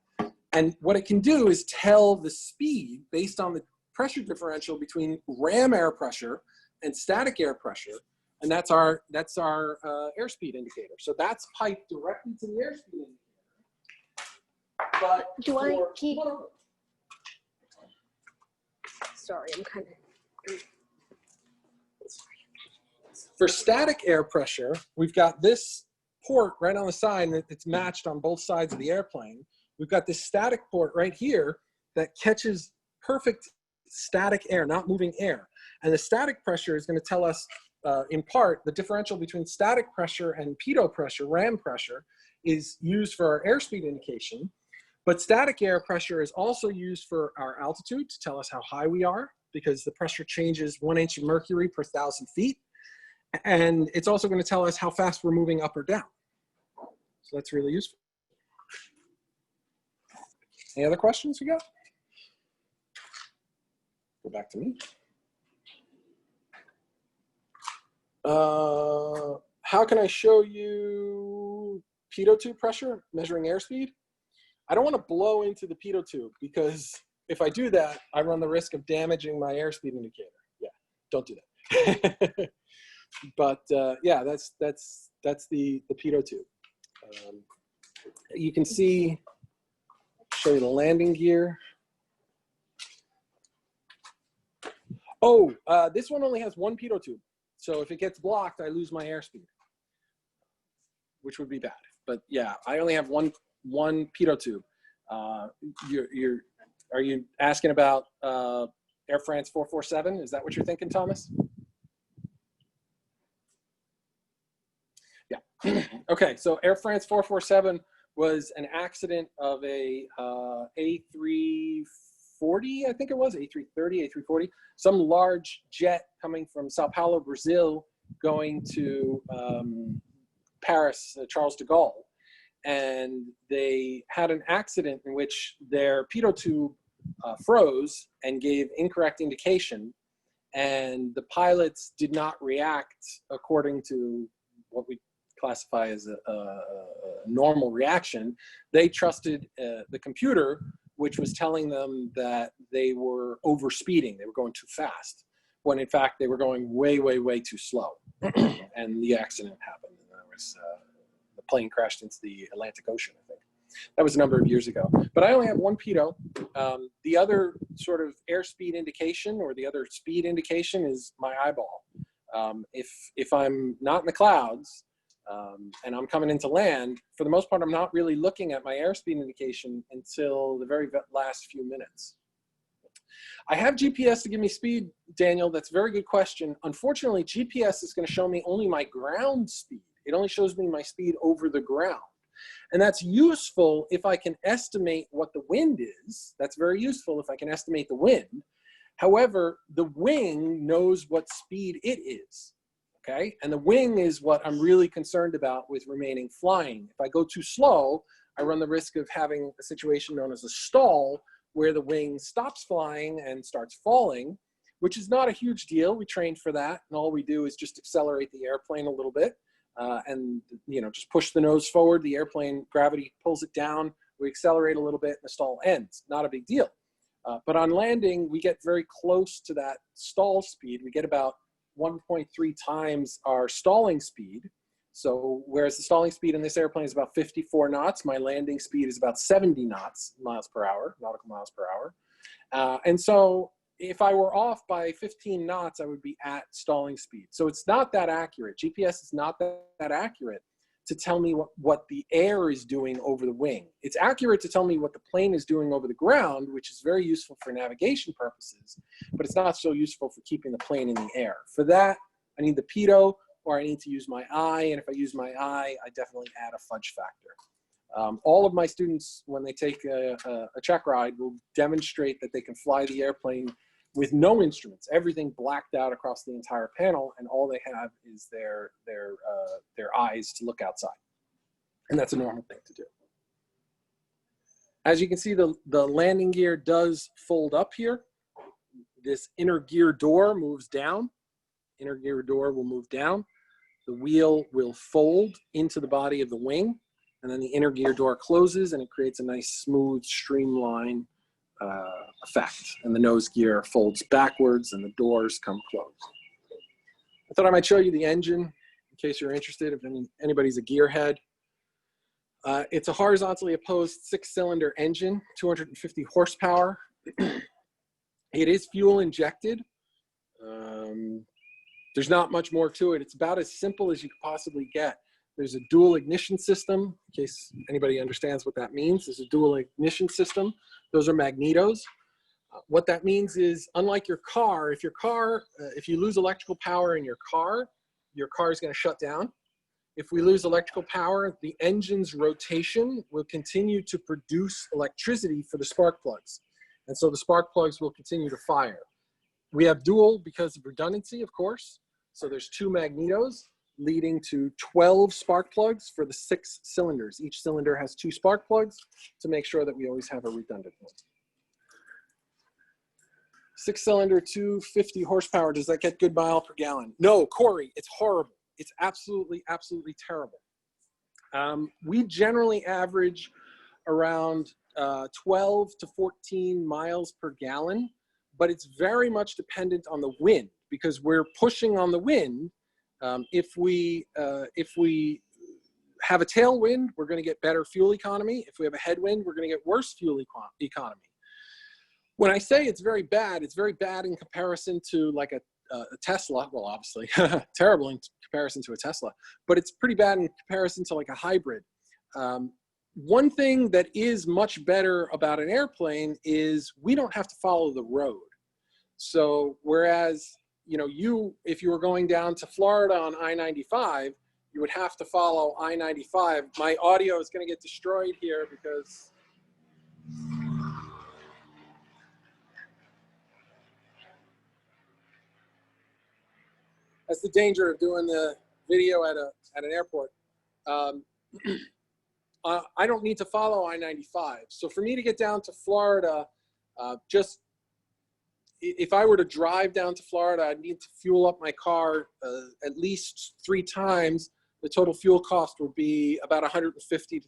And what it can do is tell the speed based on the pressure differential between ram air pressure and static air pressure, and that's our airspeed indicator. So that's piped directly to the airspeed indicator. But Do I keep? Sorry, I'm kind of. For static air pressure, we've got this port right on the side, and it's matched on both sides of the airplane. We've got this static port right here that catches perfect static air, not moving air. And the static pressure is going to tell us, in part, the differential between static pressure and pitot pressure, ram pressure, is used for our airspeed indication. But static air pressure is also used for our altitude to tell us how high we are, because the pressure changes 1 inch of mercury per 1,000 feet. And it's also going to tell us how fast we're moving up or down. So that's really useful. Any other questions we got? Go back to me. How can I show you Pitot Tube pressure, measuring airspeed? I don't want to blow into the Pitot Tube because if I do that, I run the risk of damaging my airspeed indicator. Yeah, don't do that. But yeah, that's the Pitot Tube. You can see, show you the landing gear. Oh, this one only has one Pitot Tube. So if it gets blocked, I lose my airspeed, which would be bad. But yeah, I only have one Pitot Tube. Are you asking about Air France 447? Is that what you're thinking, Thomas? Yeah. Okay, so Air France 447 was an accident of a A340, I think it was, A330, A340, some large jet coming from Sao Paulo, Brazil, going to Paris, Charles de Gaulle. and they had an accident in which their pitot tube froze and gave incorrect indication, and the pilots did not react according to what we classify as a normal reaction. They trusted the computer, which was telling them that they were overspeeding, they were going too fast, when in fact they were going way, way, way too slow. And the accident happened, and there was, the plane crashed into the Atlantic Ocean, I think. That was a number of years ago. But I only have one pitot. The other sort of airspeed indication, or the other speed indication, is my eyeball. If I'm not in the clouds, and I'm coming into land, for the most part, I'm not really looking at my airspeed indication until the very last few minutes. I have GPS to give me speed, Daniel. That's a very good question. Unfortunately, GPS is going to show me only my ground speed. It only shows me my speed over the ground. And that's useful if I can estimate what the wind is. That's very useful if I can estimate the wind. However, the wing knows what speed it is. Okay? And the wing is what I'm really concerned about with remaining flying. If I go too slow, I run the risk of having a situation known as a stall, where the wing stops flying and starts falling, which is not a huge deal. We trained for that, and all we do is just accelerate the airplane a little bit, and just push the nose forward. The airplane, gravity pulls it down. We accelerate a little bit, and the stall ends. Not a big deal. But on landing, we get very close to that stall speed. We get about 1.3 times our stalling speed. So whereas the stalling speed in this airplane is about 54 knots, my landing speed is about 70 miles per hour, nautical miles per hour. And so if I were off by 15 knots, I would be at stalling speed. So it's not that accurate. GPS is not that accurate to tell me what the air is doing over the wing. It's accurate to tell me what the plane is doing over the ground, which is very useful for navigation purposes, but it's not so useful for keeping the plane in the air. For that, I need the pitot, or I need to use my eye, and if I use my eye, I definitely add a fudge factor. All of my students, when they take a check ride, will demonstrate that they can fly the airplane with no instruments, everything blacked out across the entire panel, and all they have is their eyes to look outside. And that's a normal thing to do. As you can see, the landing gear does fold up here. This inner gear door moves down. Inner gear door will move down. The wheel will fold into the body of the wing, and then the inner gear door closes, and it creates a nice, smooth, streamline effect. And the nose gear folds backwards, and the doors come closed. I thought I might show you the engine, in case you're interested, if anybody's a gearhead. It's a horizontally opposed 6-cylinder engine, 250 horsepower. It is fuel injected. There's not much more to it. It's about as simple as you could possibly get. There's a dual ignition system, in case anybody understands what that means. There's a dual ignition system. Those are magnetos. What that means is, unlike your car, if you lose electrical power in your car is going to shut down. If we lose electrical power, the engine's rotation will continue to produce electricity for the spark plugs. And so the spark plugs will continue to fire. We have dual because of redundancy, of course. So there's 2 magnetos leading to 12 spark plugs for the 6 cylinders. Each cylinder has 2 spark plugs to make sure that we always have a redundant one. 6-cylinder, 250 horsepower. Does that get good mile per gallon? No, Corey, it's horrible. It's absolutely, absolutely terrible. We generally average around 12 to 14 miles per gallon, but it's very much dependent on the wind, because we're pushing on the wind. If we have a tailwind, we're going to get better fuel economy. If we have a headwind, we're going to get worse fuel economy. When I say it's very bad in comparison to like a Tesla. Well, obviously terrible in comparison to a Tesla, but it's pretty bad in comparison to like a hybrid. One thing that is much better about an airplane is we don't have to follow the road. So whereas, if you were going down to Florida on I-95, you would have to follow I-95. My audio is going to get destroyed here because that's the danger of doing the video at an airport. On I don't need to follow I-95. So for me to get down to Florida, just if I were to drive down to Florida, I'd need to fuel up my car at least 3 times. The total fuel cost would be about $150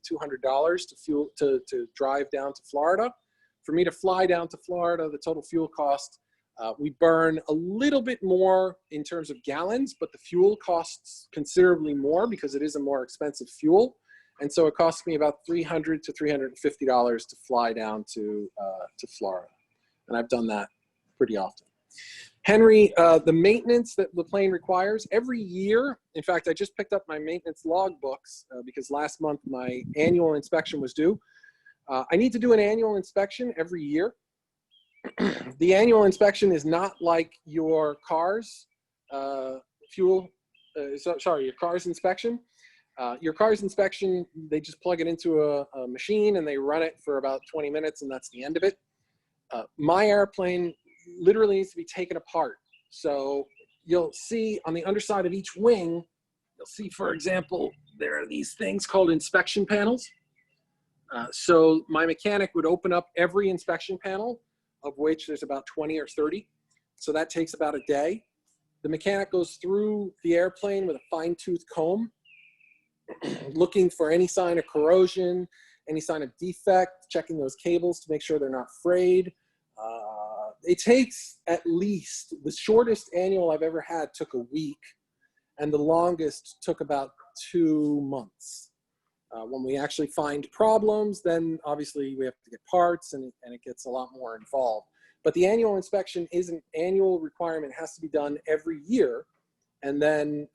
to $200 to drive down to Florida. For me to fly down to Florida, the total fuel cost, we burn a little bit more in terms of gallons, but the fuel costs considerably more because it is a more expensive fuel. And so it costs me about $300 to $350 to fly down to Florida. And I've done that pretty often. Henry, the maintenance that the plane requires every year, in fact, I just picked up my maintenance log books because last month my annual inspection was due. I need to do an annual inspection every year. The annual inspection is not like your car's your car's inspection. Your car's inspection, they just plug it into a machine and they run it for about 20 minutes and that's the end of it. My airplane literally needs to be taken apart. So you'll see on the underside of each wing, you'll see, for example, there are these things called inspection panels. So my mechanic would open up every inspection panel, of which there's about 20 or 30. So that takes about a day. The mechanic goes through the airplane with a fine-tooth comb, looking for any sign of corrosion, any sign of defect, checking those cables to make sure they're not frayed. It takes at least, the shortest annual I've ever had took a week, and the longest took about 2 months. When we actually find problems, then obviously we have to get parts and it gets a lot more involved. But the annual inspection is an annual requirement. It has to be done every year. And then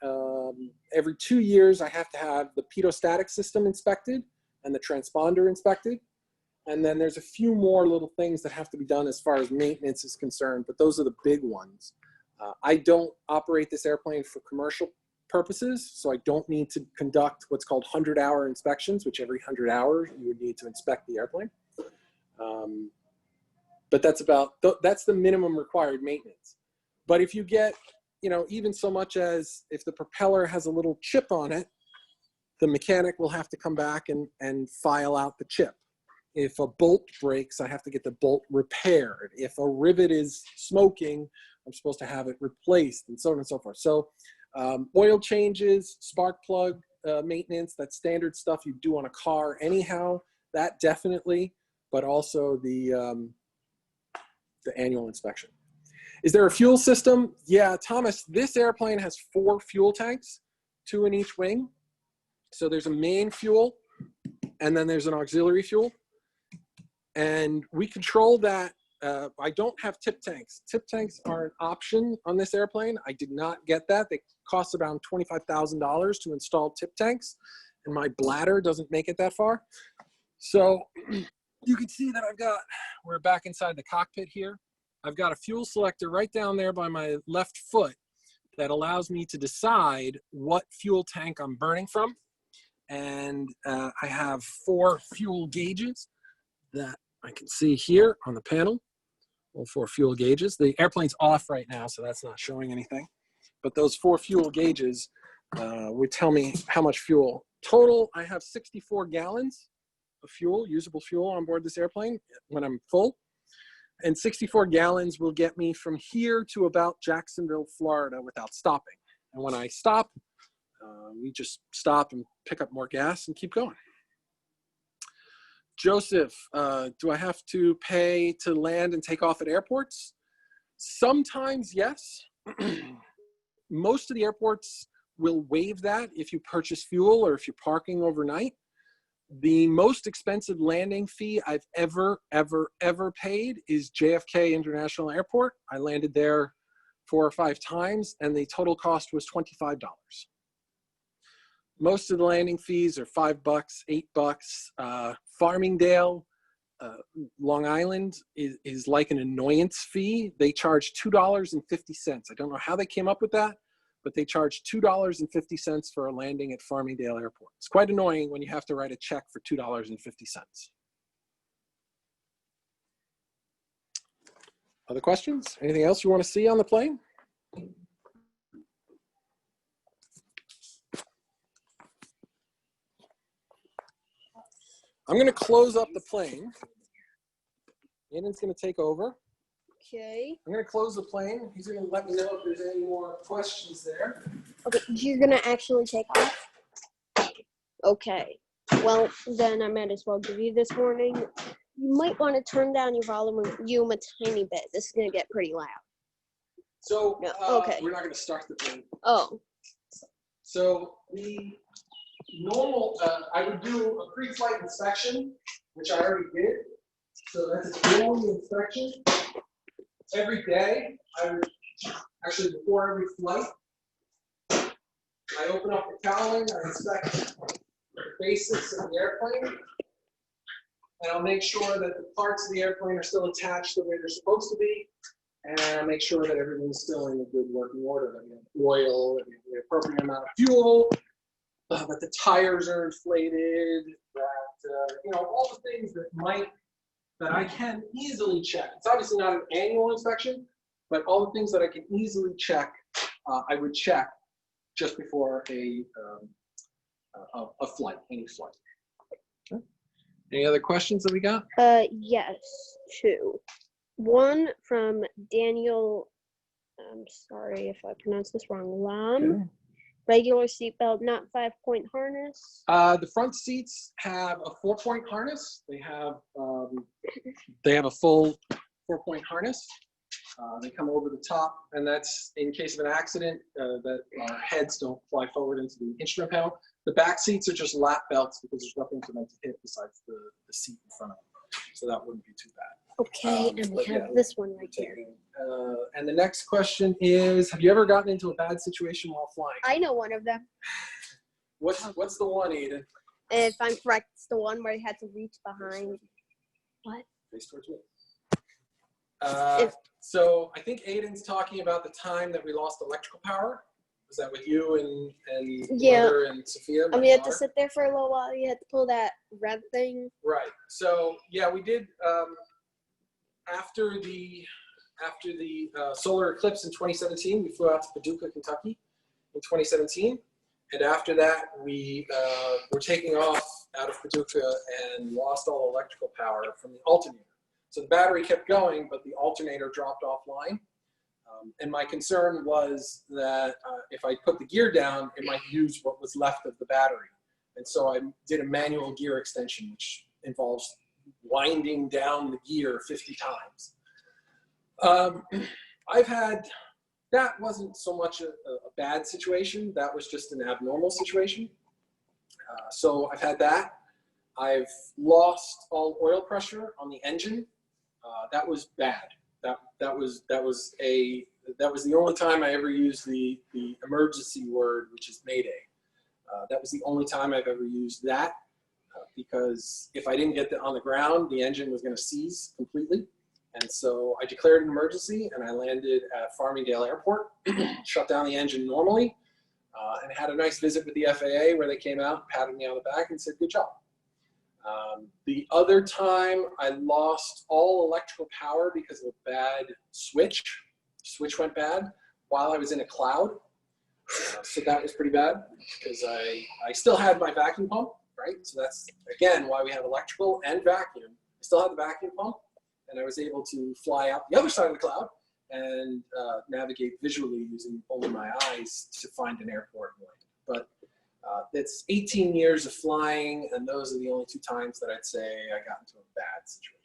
every 2 years, I have to have the pitot system inspected and the transponder inspected. And then there's a few more little things that have to be done as far as maintenance is concerned, but those are the big ones. I don't operate this airplane for commercial purposes, so I don't need to conduct what's called 100-hour inspections, which every 100 hours you would need to inspect the airplane. But that's the minimum required maintenance. But if you get, even so much as if the propeller has a little chip on it, the mechanic will have to come back and file out the chip. If a bolt breaks, I have to get the bolt repaired. If a rivet is smoking, I'm supposed to have it replaced, and so on and so forth. So oil changes, spark plug maintenance, that's standard stuff you do on a car anyhow, that definitely, but also the annual inspection. Is there a fuel system? Yeah, Thomas, this airplane has 4 fuel tanks, 2 in each wing. So there's a main fuel, and then there's an auxiliary fuel. And we control that. I don't have tip tanks. Tip tanks are an option on this airplane. I did not get that. They cost around $25,000 to install tip tanks, and my bladder doesn't make it that far. So you can see that we're back inside the cockpit here. I've got a fuel selector right down there by my left foot that allows me to decide what fuel tank I'm burning from. And I have 4 fuel gauges that I can see here on the panel. All 4 fuel gauges. The airplane's off right now, so that's not showing anything. But those 4 fuel gauges would tell me how much fuel. Total, I have 64 gallons of fuel, usable fuel on board this airplane when I'm full. And 64 gallons will get me from here to about Jacksonville, Florida without stopping. And when I stop, we just stop and pick up more gas and keep going. Joseph, do I have to pay to land and take off at airports? Sometimes, yes. Most of the airports will waive that if you purchase fuel or if you're parking overnight. The most expensive landing fee I've ever paid is JFK International Airport. I landed there 4 or 5 times, and the total cost was $25. Most of the landing fees are $5, $8. Farmingdale, Long Island is like an annoyance fee. They charge $2.50. I don't know how they came up with that, but they charge $2.50 for a landing at Farmingdale Airport. It's quite annoying when you have to write a check for $2.50. Other questions? Anything else you want to see on the plane? I'm going to close up the plane. Aiden's going to take over. Okay. I'm going to close the plane. He's going to let me know if there's any more questions there. Okay, you're gonna actually take off? Okay. Well, then I might as well give you this warning. You might want to turn down your volume a tiny bit. This is gonna get pretty loud. So, No, okay. we're not going to start the plane. Oh. So, the normal, I would do a pre-flight inspection, which I already did. So that's a daily inspection. Every day, I would, actually before every flight, I open up the cowling, I inspect the basics of the airplane, and I'll make sure that the parts of the airplane are still attached the way they're supposed to be, and I'll make sure that everything's still in a good working order, that we have oil, that we have the appropriate amount of fuel, that the tires are inflated, that, you know, all the things that I can easily check. It's obviously not an annual inspection, but all the things that I can easily check, I would check just before a flight, any flight. Okay. Any other questions that we got? Yes, two. One from Daniel, I'm sorry if I pronounce this wrong, Lam. Okay. Regular seatbelt, not 5-point harness. The front seats have a 4-point harness. They have a full 4-point harness. They come over the top, and that's in case of an accident that our heads don't fly forward into the instrument panel. The back seats are just lap belts because there's nothing for them to hit besides the seat in front of them. So that wouldn't be too bad. Okay, and we have this one right here. And the next question is, have you ever gotten into a bad situation while flying? I know one of them. What's the one, Aiden? If I'm correct, it's the one where I had to reach behind. What? Face towards me. So I think Aiden's talking about the time that we lost electrical power. Was that with you and Yeah. Mother and Sophia? And we had to sit there for a little while. You had to pull that rev thing. Right. So yeah, we did. After the solar eclipse in 2017, we flew out to Paducah, Kentucky, in 2017, and after that we were taking off out of Paducah and lost all electrical power from the alternator. So the battery kept going, but the alternator dropped offline. And my concern was that if I put the gear down, it might use what was left of the battery. And so I did a manual gear extension, which involves winding down the gear 50 times. That wasn't so much a bad situation. That was just an abnormal situation. So I've had that. I've lost all oil pressure on the engine. That was bad. That was the only time I ever used the emergency word, which is Mayday. That was the only time I've ever used that because if I didn't get on the ground, the engine was going to seize completely. And so I declared an emergency and I landed at Farmingdale Airport, shut down the engine normally, and had a nice visit with the FAA where they came out, patted me on the back and said, good job. The other time I lost all electrical power because of a bad switch. Switch went bad while I was in a cloud. So that was pretty bad because I still had my vacuum pump, right? So that's, again, why we have electrical and vacuum. I still had the vacuum pump and I was able to fly out the other side of the cloud and navigate visually using only my eyes to find an airport and land. But it's 18 years of flying, and those are the only two times that I'd say I got into a bad situation.